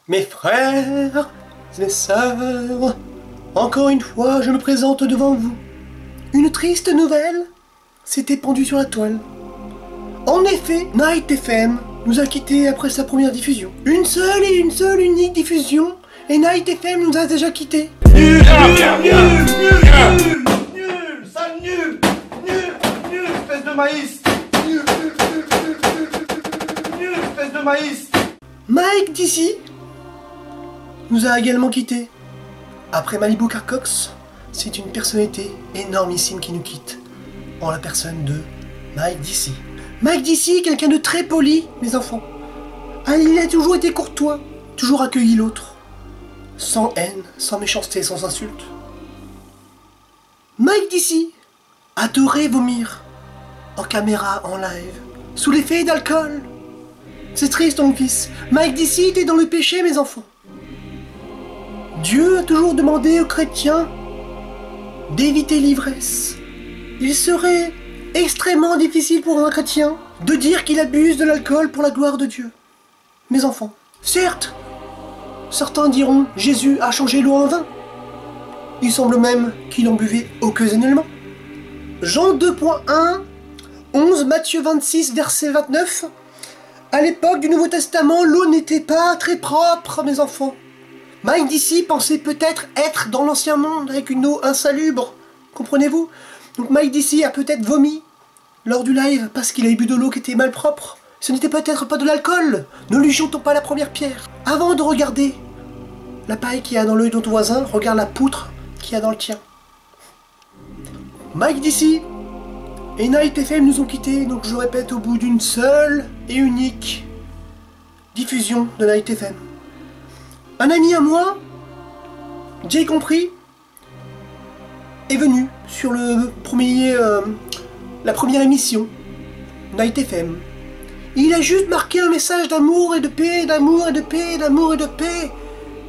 Mes frères et sœurs, encore une fois je me présente devant vous. Une triste nouvelle s'était pendue sur la toile. En effet, Night FM nous a quittés après sa première diffusion. Une seule unique diffusion, et Night FM nous a déjà quittés. Nul, sale nul, espèce de maïs. Nul, espèce de maïs. Mike d'ici nous a également quittés. Après Malibu Carcox, c'est une personnalité énormissime qui nous quitte, en la personne de Mike d'ici. Mike d'ici, quelqu'un de très poli, mes enfants. Ah, il a toujours été courtois, toujours accueilli l'autre, sans haine, sans méchanceté, sans insulte. Mike d'ici adorait vomir, en caméra, en live, sous l'effet d'alcool. C'est triste, mon fils. Mike d'ici était dans le péché, mes enfants. Dieu a toujours demandé aux chrétiens d'éviter l'ivresse. Il serait extrêmement difficile pour un chrétien de dire qu'il abuse de l'alcool pour la gloire de Dieu. Mes enfants, certes, certains diront Jésus a changé l'eau en vin. Il semble même qu'il en buvait occasionnellement. Jean 2.1, 11 Matthieu 26, verset 29. À l'époque du Nouveau Testament, l'eau n'était pas très propre, mes enfants. Mike d'ici pensait peut-être être dans l'ancien monde avec une eau insalubre. Comprenez-vous? Donc Mike d'ici a peut-être vomi lors du live parce qu'il a bu de l'eau qui était mal propre. Ce n'était peut-être pas de l'alcool. Ne lui jetons pas la première pierre. Avant de regarder la paille qu'il y a dans l'œil de ton voisin, regarde la poutre qu'il y a dans le tien. Mike d'ici et Night FM nous ont quittés, donc je répète, au bout d'une seule et unique diffusion de Night FM. Un ami à moi, Jay compris, est venu sur la première émission, Night FM. Il a juste marqué un message d'amour et de paix, d'amour et de paix, d'amour et de paix,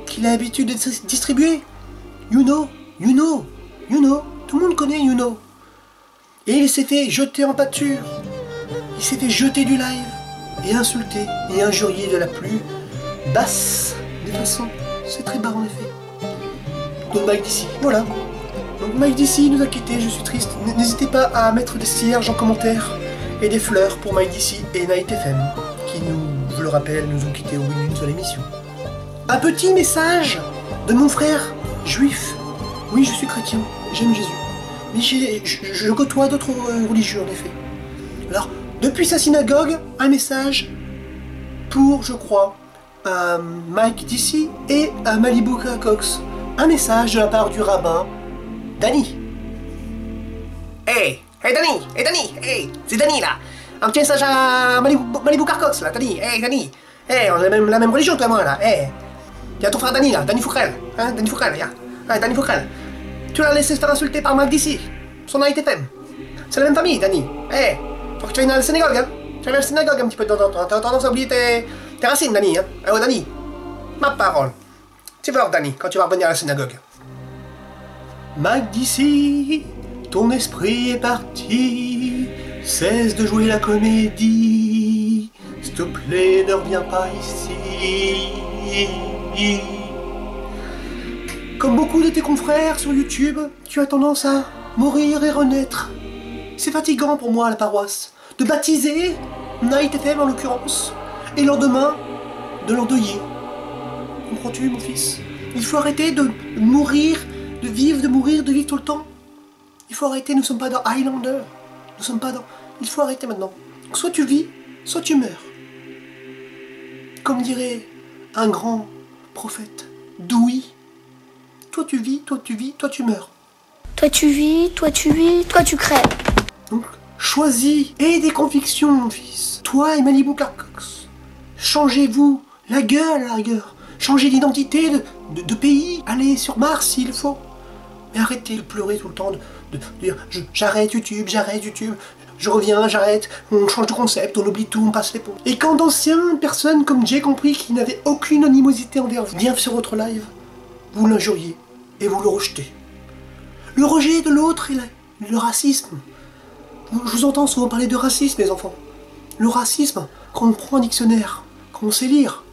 qu'il a l'habitude de distribuer. You know, tout le monde connaît You know. Et il s'est fait jeter en pâture, il s'est fait jeter du live, et insulter, et injurier de la plus basse des façons. C'est très bas en effet. Donc Mike d'ici, voilà. Donc Mike d'ici nous a quittés, je suis triste. N'hésitez pas à mettre des cierges en commentaire et des fleurs pour Mike d'ici et Night FM, qui je le rappelle, nous ont quittés au bout d'une seule émission. Un petit message de mon frère juif. Oui, je suis chrétien, j'aime Jésus. Mais je côtoie d'autres religieux en effet. Alors, depuis sa synagogue, un message pour, je crois, Mike d'ici et Malibu Cox. Un message de la part du rabbin Danny. Hey Danny, c'est Danny là. Un petit message à Malibu Carcox là, Danny, Danny. On a la même religion toi et moi là, Y'a ton frère Danny là, Danny Foukrel, hein, Danny Foukrel, Danny Foukrel. Tu l'as laissé se faire insulter par Mike d'ici, son Night FM. C'est la même famille, Danny. Faut que tu ailles à la synagogue, hein. Tu vas à la synagogue un petit peu de temps en temps. T'as tendance à oublier tes racines, Danny, hein. Oh, Danny, ma parole. Tu vas voir, Danny, quand tu vas revenir à la synagogue. Mike d'ici, ton esprit est parti. Cesse de jouer la comédie. S'il te plaît, ne reviens pas ici. Comme beaucoup de tes confrères sur YouTube, tu as tendance à mourir et renaître. C'est fatigant pour moi à la paroisse de baptiser Night FM en l'occurrence, et le lendemain de l'endeuiller. Comprends-tu, mon fils? Il faut arrêter de mourir, de vivre tout le temps. Il faut arrêter, nous ne sommes pas dans Highlander. Nous sommes pas dans... Il faut arrêter maintenant. Soit tu vis, soit tu meurs. Comme dirait un grand prophète, Dewey. Toi tu vis, toi tu meurs. Toi tu vis, toi tu crèves. Donc, choisis, et des convictions, mon fils. Toi et Malibu Carcox. Changez-vous la gueule, à la rigueur. Changez d'identité, de pays. Allez sur Mars s'il faut. Mais arrêtez de pleurer tout le temps, de dire j'arrête YouTube, je reviens, j'arrête, on change de concept, on oublie tout, on passe les ponts. Et quand d'anciennes personnes comme j'ai compris qui n'avaient aucune animosité envers vous viennent sur votre live, vous l'injuriez et vous le rejetez. Le rejet de l'autre et le racisme. Je vous entends souvent parler de racisme, les enfants. Le racisme, quand on prend un dictionnaire, quand on sait lire,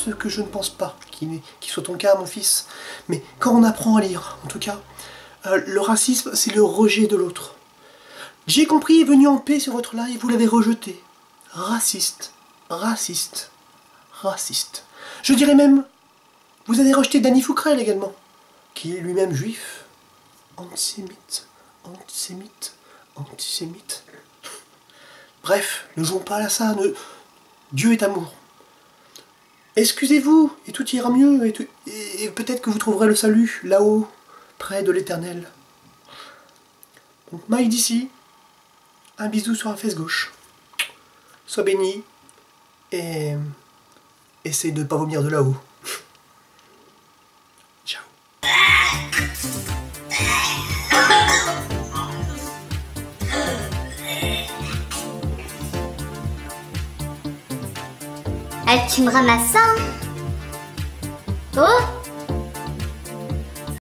ce que je ne pense pas qu'il soit ton cas, mon fils. Mais quand on apprend à lire, en tout cas, le racisme, c'est le rejet de l'autre. J'ai compris, venu en paix sur votre live, vous l'avez rejeté. Raciste, raciste, raciste. Je dirais même, vous avez rejeté Danny Fouquerel également, qui est lui-même juif. Antisémite, antisémite, antisémite. Bref, ne jouons pas à ça, Dieu est amour. Excusez-vous, et tout ira mieux, et peut-être que vous trouverez le salut, là-haut, près de l'éternel. Donc, Mike d'ici, un bisou sur la fesse gauche. Sois béni, et essaye de ne pas vomir de là-haut. Ciao. Tu me ramasses ça, hein? Oh!